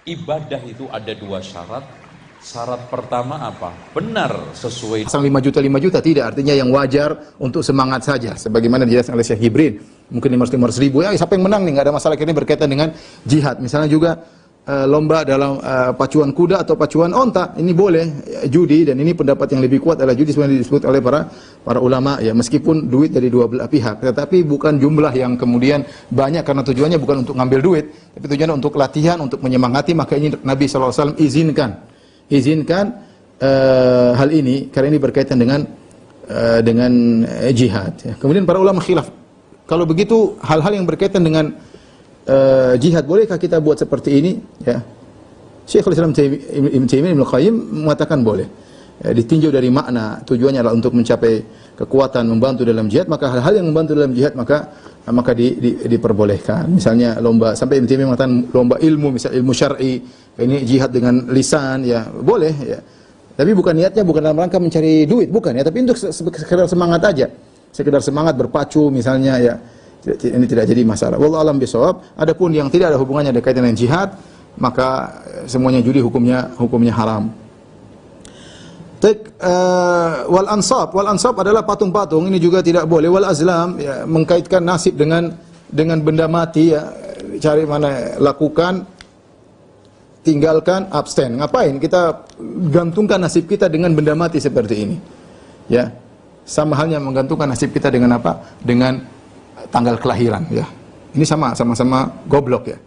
Ibadah itu ada dua syarat. Syarat pertama apa? Benar sesuai. 5 juta tidak, artinya yang wajar untuk semangat saja. Sebagaimana dijelaskan oleh Syekh Hibrin, mungkin 500 ribu, ya siapa yang menang nih, nggak ada masalah. Ini berkaitan dengan jihad. Misalnya juga lomba dalam pacuan kuda atau pacuan onta, ini boleh judi, dan ini pendapat yang lebih kuat adalah judi sebenarnya disebut oleh para ulama ya, meskipun duit dari dua belah pihak, tetapi bukan jumlah yang kemudian banyak karena tujuannya bukan untuk ngambil duit, tapi tujuannya untuk latihan, untuk menyemangati. Maka ini Nabi SAW izinkan hal ini karena ini berkaitan dengan jihad ya. Kemudian para ulama khilaf, kalau begitu hal-hal yang berkaitan dengan jihad, bolehkah kita buat seperti ini ya? Syekhul Islam Ibnu Taimiyah Ibnu Qayyim mengatakan boleh ya, ditinjau dari makna, tujuannya adalah untuk mencapai kekuatan, membantu dalam jihad, maka hal-hal yang membantu dalam jihad maka diperbolehkan. Misalnya lomba, sampai Ibnu Taimiyah mengatakan lomba ilmu, misal ilmu syar'i, ini jihad dengan lisan ya, boleh ya. Tapi bukan niatnya bukan dalam rangka mencari duit, bukan ya, tapi untuk sekedar semangat aja. Sekedar semangat berpacu misalnya ya. Ini tidak jadi masalah. Wallahu a'lam bishawab. Adapun yang tidak ada hubungannya kaitan dengan jihad, maka semuanya judi hukumnya haram. Wal ansab adalah patung-patung, ini juga tidak boleh. Wal azlam ya, mengkaitkan nasib dengan benda mati ya, cari mana lakukan, tinggalkan, abstain. Ngapain kita gantungkan nasib kita dengan benda mati seperti ini? Ya. Sama halnya menggantungkan nasib kita dengan apa? Dengan tanggal kelahiran ya. Ini sama-sama goblok ya.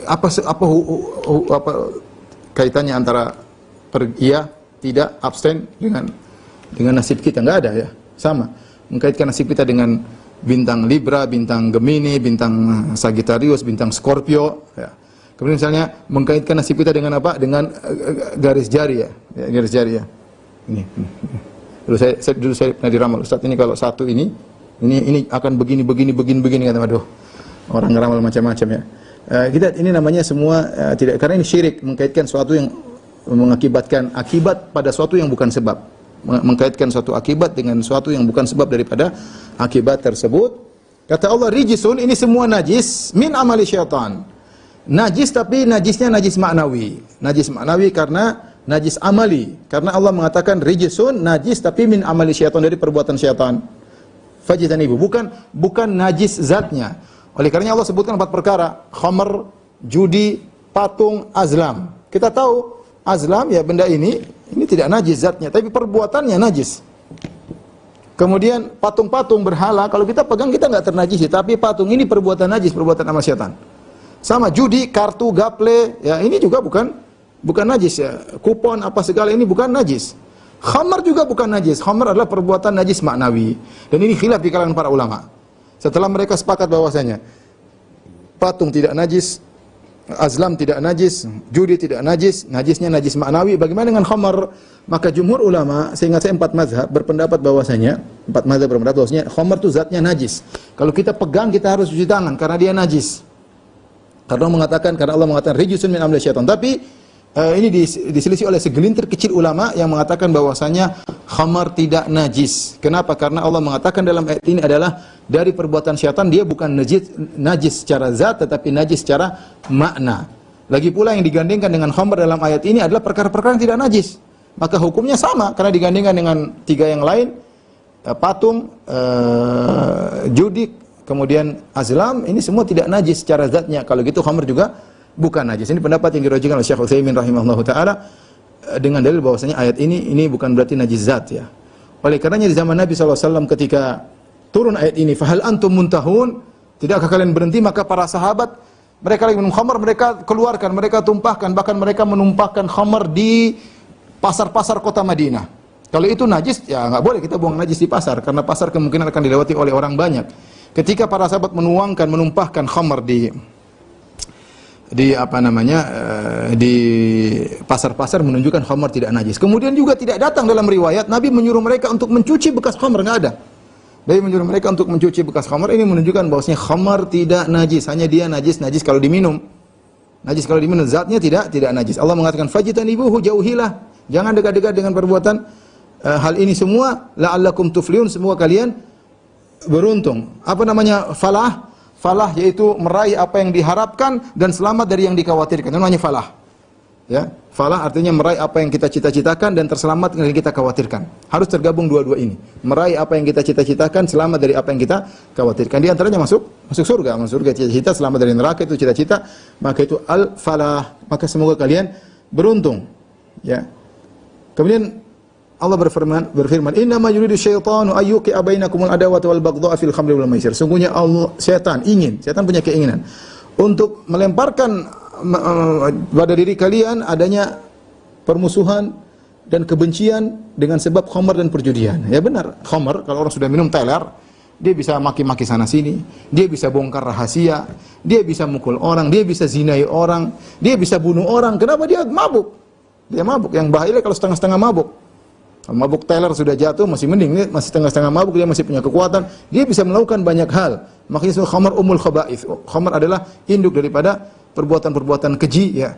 Apa kaitannya antara iya, tidak, abstain dengan nasib kita? Enggak ada ya. Sama. Mengkaitkan nasib kita dengan bintang Libra, bintang Gemini, bintang Sagittarius, bintang Scorpio ya. Kemudian misalnya mengkaitkan nasib kita dengan apa? Dengan garis jari ya. Garis jari ya. Ini. Dulu saya pernah diramal, Ustaz, ini kalau satu ini akan begini kata, aduh, orang ngeramal macam-macam ya. Kita ini namanya semua tidak, karena ini syirik, mengkaitkan sesuatu yang mengakibatkan akibat pada sesuatu yang bukan sebab. Mengkaitkan suatu akibat dengan sesuatu yang bukan sebab daripada akibat tersebut. Kata Allah, rijsun, ini semua najis min amali syaitan. Najis, tapi najisnya najis maknawi. Najis maknawi karena najis amali. Karena Allah mengatakan rijsun, najis tapi min amali syaitan, dari perbuatan syaitan. Fajtanibu, bukan najis zatnya. Oleh karenanya Allah sebutkan 4 perkara: khamr, judi, patung, azlam. Kita tahu azlam ya, benda ini tidak najis zatnya, tapi perbuatannya najis. Kemudian patung-patung berhala, kalau kita pegang kita enggak ternajisi, tapi patung ini perbuatan najis, perbuatan amal syaitan. Sama judi, kartu, gaple, ya ini juga bukan najis ya. Kupon apa segala ini bukan najis. Khamar juga bukan najis. Khamar adalah perbuatan najis maknawi. Dan ini khilaf di kalangan para ulama. Setelah mereka sepakat bahwasanya patung tidak najis, azlam tidak najis, judi tidak najis, najisnya najis maknawi, bagaimana dengan khamar? Maka jumhur ulama, seingat saya 4 mazhab berpendapat bahwasanya khamar itu zatnya najis. Kalau kita pegang kita harus cuci tangan karena dia najis. Karena Allah mengatakan rijsun min amali syaitan. Tapi ini diselisih oleh segelintir kecil ulama yang mengatakan bahwasanya khamar tidak najis. Kenapa? Karena Allah mengatakan dalam ayat ini adalah dari perbuatan syaitan, dia bukan najis secara zat, tetapi najis secara makna. Lagi pula yang digandengkan dengan khamar dalam ayat ini adalah perkara-perkara yang tidak najis. Maka hukumnya sama karena digandengkan dengan 3 yang lain, patung, judi, kemudian azlam, ini semua tidak najis secara zatnya. Kalau gitu khamar juga bukan najis. Ini pendapat yang dirajikan oleh Syekh Utsaimin rahimahullahu taala dengan dalil bahwasanya ayat ini bukan berarti najis zat ya. Oleh karenanya di zaman Nabi SAW ketika turun ayat ini, fahal antum muntahun, tidakkah kalian berhenti? Maka para sahabat, mereka lagi minum khamar, mereka keluarkan, mereka tumpahkan, bahkan mereka menumpahkan khamar di pasar-pasar kota Madinah. Kalau itu najis, ya nggak boleh kita buang najis di pasar, karena pasar kemungkinan akan dilewati oleh orang banyak. Ketika para sahabat menumpahkan khamar di pasar-pasar, menunjukkan khamar tidak najis. Kemudian juga tidak datang dalam riwayat Nabi menyuruh mereka untuk mencuci bekas khamar, enggak ada. Nabi menyuruh mereka untuk mencuci bekas khamar, ini menunjukkan bahwasanya khamar tidak najis, hanya dia najis kalau diminum. Najis kalau diminum, zatnya tidak najis. Allah mengatakan fajtanibuhu, jauhilah, jangan dekat-dekat dengan perbuatan hal ini semua, la'allakum tuflihun, semua kalian beruntung. Apa namanya falah? Falah yaitu meraih apa yang diharapkan dan selamat dari yang dikhawatirkan. Itu namanya falah. Ya, falah artinya meraih apa yang kita cita-citakan dan terselamat dari yang kita khawatirkan. Harus tergabung dua-dua ini. Meraih apa yang kita cita-citakan, selamat dari apa yang kita khawatirkan. Di antaranya masuk surga. Masuk surga cita-cita, selamat dari neraka itu cita-cita. Maka itu al-falah. Maka semoga kalian beruntung. Ya. Kemudian Allah berfirman, "Innama yuridu syaitanu ayyuqi'a bainakumul adawata wal baghdha'a fil khamri wal maisir." Sungguhnya setan punya keinginan untuk melemparkan pada diri kalian adanya permusuhan dan kebencian dengan sebab khamar dan perjudian. Ya benar, khamar kalau orang sudah minum teler, dia bisa maki-maki sana sini, dia bisa bongkar rahasia, dia bisa mukul orang, dia bisa zinai orang, dia bisa bunuh orang. Kenapa? Dia mabuk. Dia mabuk. Yang bahaya kalau setengah-setengah mabuk. Mabuk teler sudah jatuh masih mending, ini masih setengah-setengah mabuk, dia masih punya kekuatan, dia bisa melakukan banyak hal. Makanya khamar khaba'ith. Khamar adalah induk daripada perbuatan-perbuatan keji, ya.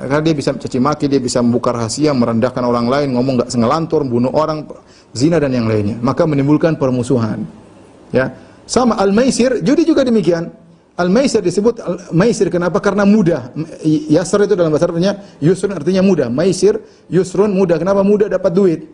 Karena dia bisa mencaci maki, dia bisa membuka rahasia, merendahkan orang lain, ngomong enggak sengelantur, bunuh orang, zina dan yang lainnya. Maka menimbulkan permusuhan. Ya. Sama al-maisir, judi juga demikian. Al-maisir disebut maisir kenapa? Karena mudah. Yasr itu dalam bahasa Arabnya yusrun artinya mudah. Maisir yusrun mudah. Kenapa mudah dapat duit?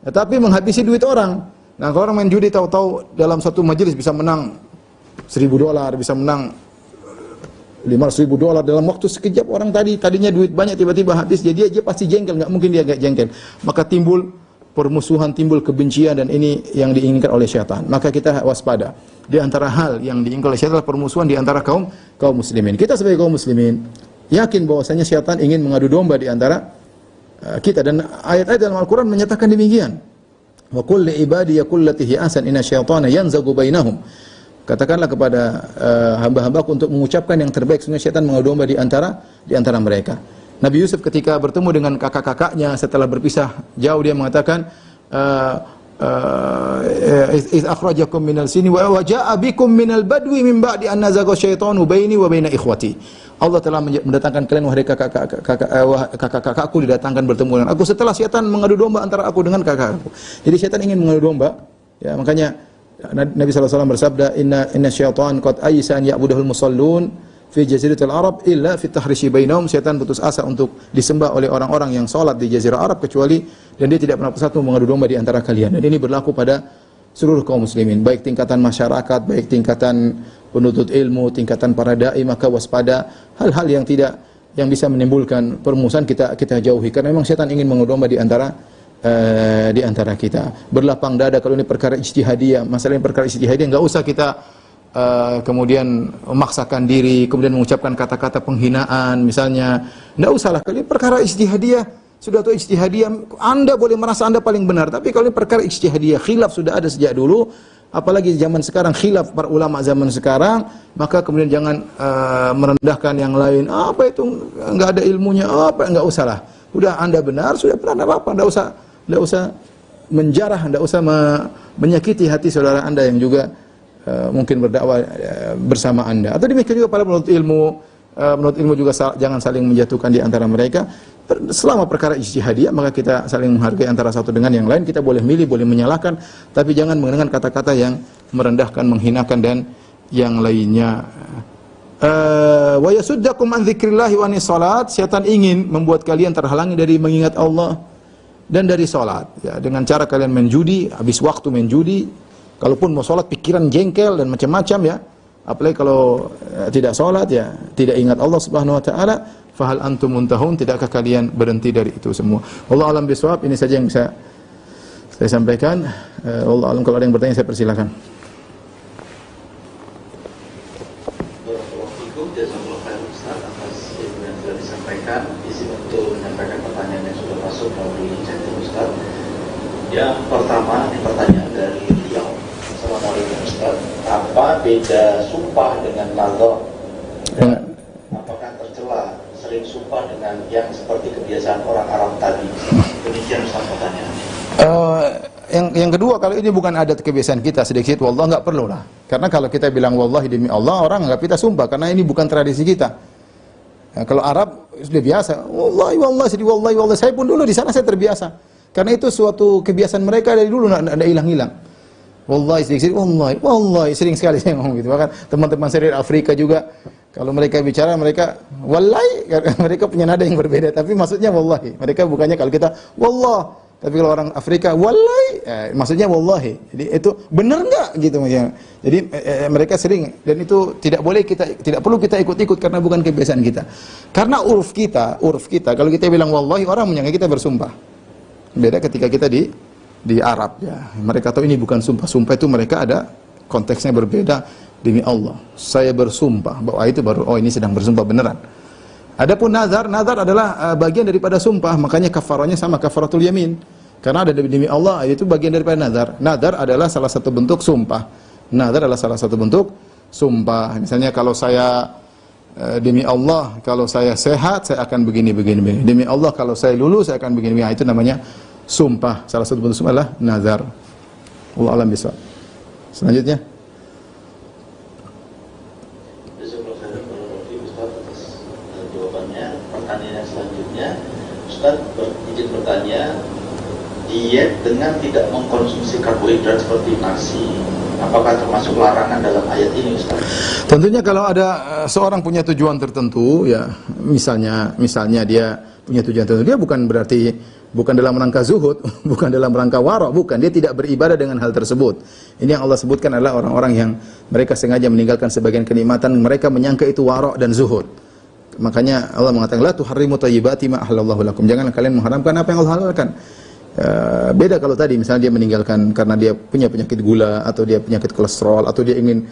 Ya, tapi menghabisi duit orang. Nah, kalau orang main judi tahu-tahu dalam satu majelis bisa menang $1.000, bisa menang $500.000 dalam waktu sekejap. Orang tadinya duit banyak tiba-tiba habis, jadi dia pasti jengkel, nggak mungkin dia nggak jengkel. Maka timbul permusuhan, timbul kebencian, dan ini yang diinginkan oleh syaitan. Maka kita waspada. Di antara hal yang diinginkan oleh syaitan adalah permusuhan di antara kaum muslimin. Kita sebagai kaum muslimin yakin bahwasanya syaitan ingin mengadu domba di antara kita, dan ayat-ayat dalam Al-Qur'an menyatakan demikian. Wa qul li ibadi yaqul lati hi ahsan inna syaitana yanzagu bainahum. Katakanlah kepada hamba-hambaku untuk mengucapkan yang terbaik, sesungguhnya syaitan mengadu domba di antara mereka. Nabi Yusuf ketika bertemu dengan kakak-kakaknya setelah berpisah jauh, dia mengatakan iz akhrajakum minal sini wa jaa bikum minal badwi min ba'di an nazaga syaitanu baini wa baina ikhwati. Allah telah mendatangkan kalian wahai kakak-kakakku, didatangkan bertemu dengan aku setelah syaitan mengadu domba antara aku dengan kakakku. Jadi syaitan ingin mengadu domba, ya, makanya Nabi SAW bersabda, inna syaitan qad aysa an ya'budahul musallun fi jaziratil Arab illa fi tahrishi bainahum. Syaitan putus asa untuk disembah oleh orang-orang yang salat di jazirah Arab, kecuali dan dia tidak pernah bersatu mengadu domba di antara kalian. Dan ini berlaku pada seluruh kaum muslimin, baik tingkatan masyarakat, baik tingkatan penuntut ilmu, tingkatan para dai. Maka waspada hal-hal yang bisa menimbulkan permusuhan, kita jauhi, karena memang syaitan ingin mengadu domba di antara kita. Berlapang dada kalau ini perkara ijtihadiyah, masalah ini perkara ijtihadiyah, enggak usah kita kemudian memaksakan diri, kemudian mengucapkan kata-kata penghinaan misalnya. Enggak usahlah, kalau ini perkara ijtihadiyah, sudah tahu ijtihadiyah, Anda boleh merasa Anda paling benar, tapi kalau ini perkara ijtihadiyah, khilaf sudah ada sejak dulu, apalagi zaman sekarang, khilaf para ulama zaman sekarang, maka kemudian jangan merendahkan yang lain. Apa itu enggak ada ilmunya, enggak usahlah. Udah Anda benar, sudah benar, apa-apa, enggak usah menjarah, enggak usah menyakiti hati saudara Anda yang juga mungkin berdakwah bersama Anda. Atau demikian juga para penuntut ilmu juga jangan saling menjatuhkan di antara mereka. Selama perkara ijtihadiyah, maka kita saling menghargai antara satu dengan yang lain. Kita boleh milih, boleh menyalahkan, tapi jangan menggunakan kata-kata yang merendahkan, menghinakan dan yang lainnya. Wa yasuddakum an dzikrillah wa anis salat. Syaitan ingin membuat kalian terhalangi dari mengingat Allah dan dari salat, ya, dengan cara kalian main judi, habis waktu main judi. Kalaupun mau salat pikiran jengkel dan macam-macam, ya. Apalagi kalau tidak salat, ya, tidak ingat Allah Subhanahu wa taala. Fahal antum muntahun, tidakkah kalian berhenti dari itu semua? Wallahu a'lam bishawab. Ini saja yang bisa saya sampaikan. Wallahu a'lam. Kalau ada yang bertanya, saya persilakan. Yang pertama, ini pertanyaan dari Riau. Assalamualaikum Ustaz. Apa beda sumpah dengan nazar? Apakah tercela sering sumpah dengan yang seperti kebiasaan orang Arab tadi? Demikian Ustaz pertanyaannya. Yang kedua, kalau ini bukan adat kebiasaan kita, sedikit wallah enggak perlu lah. Karena kalau kita bilang wallahi demi Allah, orang enggak kita sumpah, karena ini bukan tradisi kita. Ya, kalau Arab sudah biasa, wallahi wallahi. Saya pun dulu di sana saya terbiasa. Karena itu suatu kebiasaan mereka dari dulu, tidak hilang-hilang. Wallahi sedikit, wallahi sering sekali saya ngomong gitu. Bahkan teman-teman saya dari Afrika juga, kalau mereka bicara mereka wallahi, mereka punya nada yang berbeda, tapi maksudnya wallahi. Mereka bukannya kalau kita wallah, tapi kalau orang Afrika wallahi, maksudnya wallahi. Jadi itu benar enggak gitu maksudnya. Jadi mereka sering, dan itu tidak boleh tidak perlu kita ikut-ikut karena bukan kebiasaan kita. Karena uruf kita kalau kita bilang wallahi, orang menyangka kita bersumpah. Beda ketika kita di Arab ya. Mereka tahu ini bukan sumpah. Sumpah itu mereka ada konteksnya berbeda. Demi Allah, saya bersumpah, bahwa itu baru ini sedang bersumpah beneran. Adapun nazar adalah bagian daripada sumpah, makanya kafarahnya sama kafaratul yamin. Karena ada demi Allah, itu bagian daripada nazar. Nazar adalah salah satu bentuk sumpah. Nazar adalah salah satu bentuk sumpah. Misalnya kalau saya demi Allah, kalau saya sehat, saya akan begini. Demi Allah, kalau saya lulus, saya akan begini. Itu namanya sumpah. Salah satu bentuk sumpah adalah nazar. Wallahu a'lam bishawab. Selanjutnya. Pertanyaan selanjutnya, Ustaz izin bertanya, diet dengan tidak mengkonsumsi karbohidrat seperti nasi, apakah termasuk larangan dalam ayat ini, Ustaz? Tentunya kalau ada seorang punya tujuan tertentu, ya misalnya dia punya tujuan tertentu, dia bukan dalam rangka zuhud, bukan dalam rangka wara', bukan, dia tidak beribadah dengan hal tersebut. Ini yang Allah sebutkan adalah orang-orang yang mereka sengaja meninggalkan sebagian kenikmatan, mereka menyangka itu wara' dan zuhud. Makanya Allah mengatakan la tuharrimu thayyibati ma ahlallahu lakum. Janganlah kalian mengharamkan apa yang Allah halalkan. Beda kalau tadi misalnya dia meninggalkan karena dia punya penyakit gula atau dia penyakit kolesterol atau dia ingin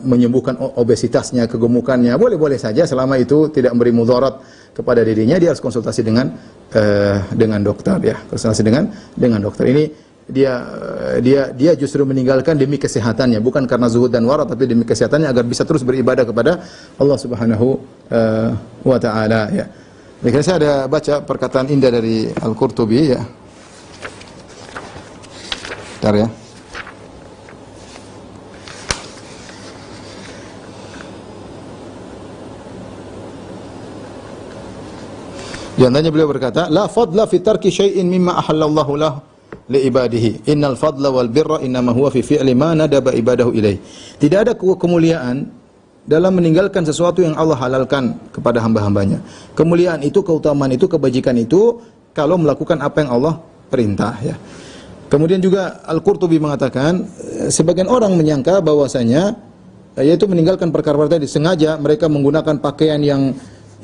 menyembuhkan obesitasnya, kegemukannya, boleh-boleh saja selama itu tidak memberi mudarat kepada dirinya. Dia harus konsultasi dengan dokter ya. Konsultasi dengan dokter. Ini dia justru meninggalkan demi kesehatannya, bukan karena zuhud dan wara, tapi demi kesehatannya agar bisa terus beribadah kepada Allah Subhanahu wa taala ya. Baik, saya ada baca perkataan indah dari Al-Qurtubi ya. Bentar ya. Di antaranya beliau berkata, la fadla fi tarki syai'in mimma ahallallahu lahu li ibadihi. Innal fadla wal birra innama huwa fi fi'li ma nadaba ibadahu ilaih. Tidak ada kemuliaan dalam meninggalkan sesuatu yang Allah halalkan kepada hamba-hambanya. Kemuliaan itu, keutamaan itu, kebajikan itu kalau melakukan apa yang Allah perintah ya. Kemudian juga Al-Qurtubi mengatakan sebagian orang menyangka bahwasanya yaitu meninggalkan perkara-perkara tadi sengaja mereka menggunakan pakaian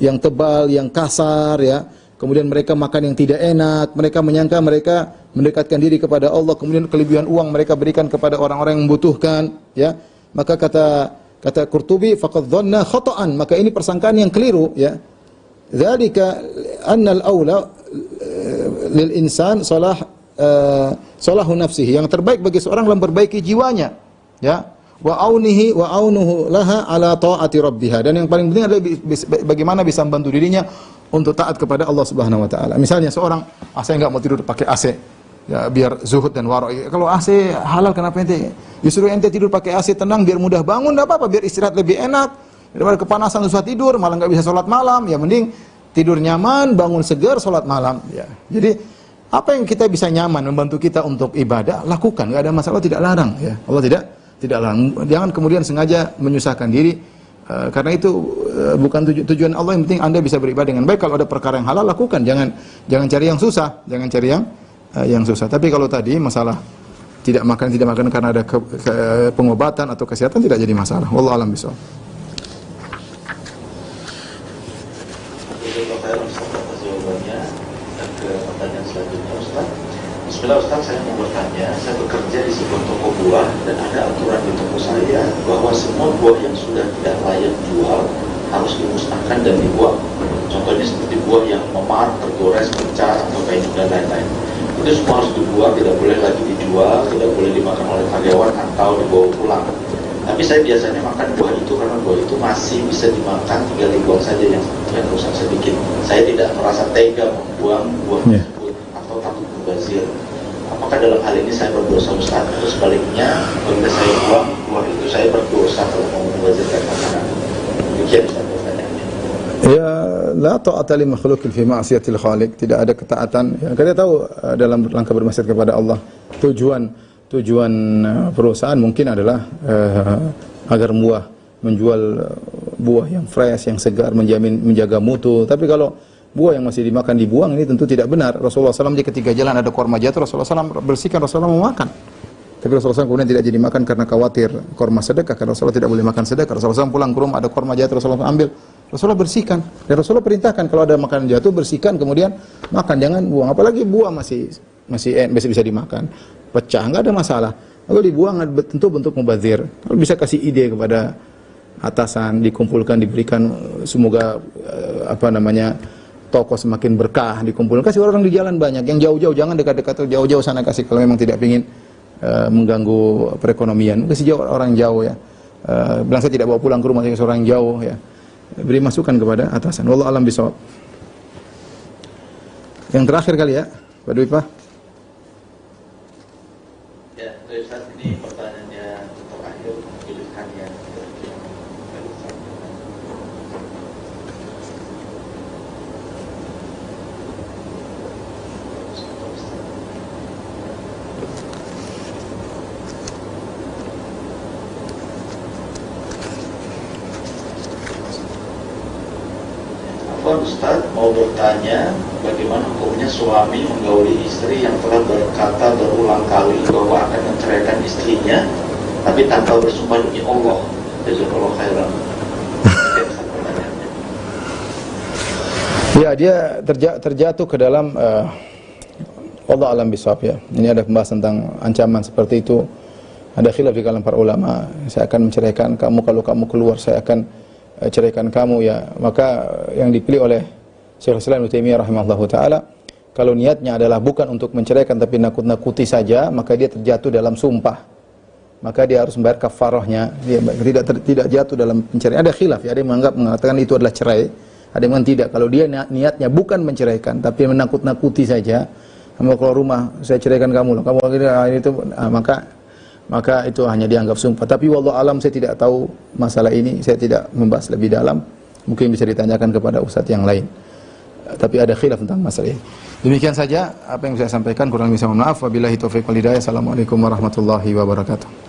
yang tebal, yang kasar ya. Kemudian mereka makan yang tidak enak, mereka menyangka mereka mendekatkan diri kepada Allah, kemudian kelebihan uang mereka berikan kepada orang-orang yang membutuhkan ya. Maka kata Qurtubi faqad dhanna khata'an, maka ini persangkaan yang keliru ya. Dzalika anna al-aula lil insan salahu nafsihi, yang terbaik bagi seorang dalam memperbaiki jiwanya ya. Wa aunuhu laha ala taati rabbiha, dan yang paling penting adalah bagaimana bisa membantu dirinya untuk taat kepada Allah Subhanahu wa taala. Misalnya seorang saya enggak mau tidur pakai AC. Ya biar zuhud dan wara'. Kalau AC halal kenapa ente? Disuruh ente tidur pakai AC tenang biar mudah bangun, enggak apa-apa, biar istirahat lebih enak. Daripada kepanasan susah tidur, malah enggak bisa salat malam, ya mending tidur nyaman, bangun segar, salat malam ya. Jadi apa yang kita bisa nyaman membantu kita untuk ibadah, lakukan, enggak ada masalah, tidak larang ya. Allah tidak larang. Jangan kemudian sengaja menyusahkan diri. Karena itu bukan tujuan Allah. Yang penting Anda bisa beribadah dengan baik. Kalau ada perkara yang halal, lakukan. Jangan cari yang susah. Jangan cari yang susah. Tapi kalau tadi masalah tidak makan karena ada pengobatan atau kesehatan, tidak jadi masalah. Wallahu a'lam bishawab. Bismillah Ustaz, saya mau bertanya, saya bekerja di sebuah toko buah dan ada aturan di toko saya bahwa semua buah yang sudah tidak layak jual harus dimusnahkan dan dibuang. Contohnya seperti buah yang memar, tergores, pecah, atau kain dan lain-lain. Itu semua harus dibuang, tidak boleh lagi dijual, tidak boleh dimakan oleh karyawan atau dibawa pulang. Tapi saya biasanya makan buah itu karena buah itu masih bisa dimakan, tinggal dibuang saja yang rusak sedikit. Saya tidak merasa tega membuang buah tersebut atau takut mubazir. Apakah dalam hal ini saya berdosa Ustaz? Atau sebaliknya, ketika saya buang buah itu saya berdosa kalau mau membazirkan makanan? Demikian Ustaz pertanyaannya. Ya, la ta'ata li makhluqin fi ma'siyatil khaliq. Tidak ada ketaatan. Ya, kita tahu dalam rangka bermaksiat kepada Allah. Tujuan tujuan perusahaan mungkin adalah agar menjual buah yang fresh, yang segar, menjaga mutu. Tapi kalau buah yang masih dimakan dibuang, ini tentu tidak benar. Rasulullah SAW ketika jalan ada korma jatuh, Rasulullah SAW bersihkan, Rasulullah mau makan. Tapi Rasulullah SAW kemudian tidak jadi makan karena khawatir korma sedekah, karena Rasulullah tidak boleh makan sedekah. Rasulullah SAW pulang ke rumah ada korma jatuh, Rasulullah ambil, Rasulullah bersihkan. Dan Rasulullah perintahkan kalau ada makanan jatuh bersihkan kemudian makan, jangan buang. Apalagi buah masih bisa dimakan, pecah nggak ada masalah. Kalau dibuang tentu bentuk mubazir. Kalau bisa kasih ide kepada atasan, dikumpulkan, diberikan, semoga toko semakin berkah, dikumpulkan, kasih orang di jalan banyak, yang jauh-jauh jangan dekat-dekat, jauh-jauh sana kasih kalau memang tidak ingin mengganggu perekonomian, kasih jauh orang jauh ya. Bilang saya tidak bawa pulang ke rumah, saya kasih orang jauh ya. Beri masukan kepada atasan. Wallahu a'lam bishawab. Yang terakhir kali ya, Pak Dwi Pak. Ya, dari saat ini pertanyaannya terakhir pilihannya. Ustaz mau bertanya bagaimana hukumnya suami menggauli istri yang telah berkata berulang kali bahwa akan menceraikan istrinya tapi tanpa bersumpah demi Allah. Jazakallahu khairan. Ya, dia terjatuh ke dalam Allah alam bisawab ya. Ini ada pembahasan tentang ancaman seperti itu. Ada khilaf di kalangan para ulama. Saya akan menceraikan kamu, kalau kamu keluar saya akan ceraikan kamu ya. Maka yang dipilih oleh Syekhul Islam Ibnu Taimiyah rahimahullahu taala, kalau niatnya adalah bukan untuk menceraikan tapi nakut-nakuti saja, maka dia terjatuh dalam sumpah. Maka dia harus membayar kafarahnya. Dia tidak jatuh dalam penceraian. Ada khilaf ya, ada yang mengatakan itu adalah cerai, ada yang mengatakan tidak. Kalau dia niatnya bukan menceraikan tapi menakut-nakuti saja, kamu keluar rumah saya ceraikan kamu, kamu itu maka itu hanya dianggap sumpah. Tapi wallahu alam, saya tidak tahu masalah ini, saya tidak membahas lebih dalam. Mungkin bisa ditanyakan kepada ustadz yang lain. Tapi ada khilaf tentang masalah ini. Demikian saja apa yang saya sampaikan, kurang lebih saya mohon maaf. Wabillahi taufiq wal hidayah. Assalamualaikum warahmatullahi wabarakatuh.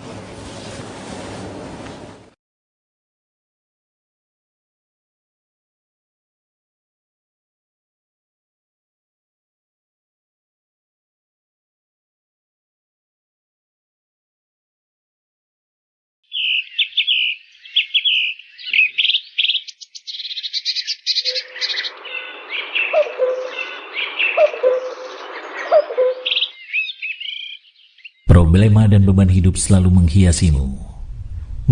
Problema dan beban hidup selalu menghiasimu.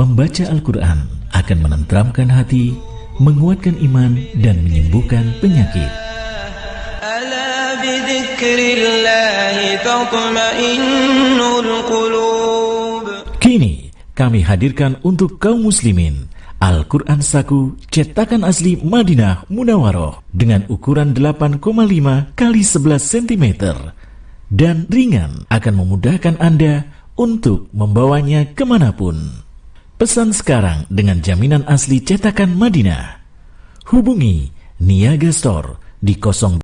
Membaca Al-Quran akan menenteramkan hati, menguatkan iman, dan menyembuhkan penyakit. Ala bidzikrillahi tatma'innul qulub. Kini kami hadirkan untuk kaum muslimin Al-Quran Saku cetakan asli Madinah Munawwaroh dengan ukuran 8,5 x 11 cm. Dan ringan, akan memudahkan Anda untuk membawanya kemanapun. Pesan sekarang dengan jaminan asli cetakan Madinah. Hubungi Niaga Store di 0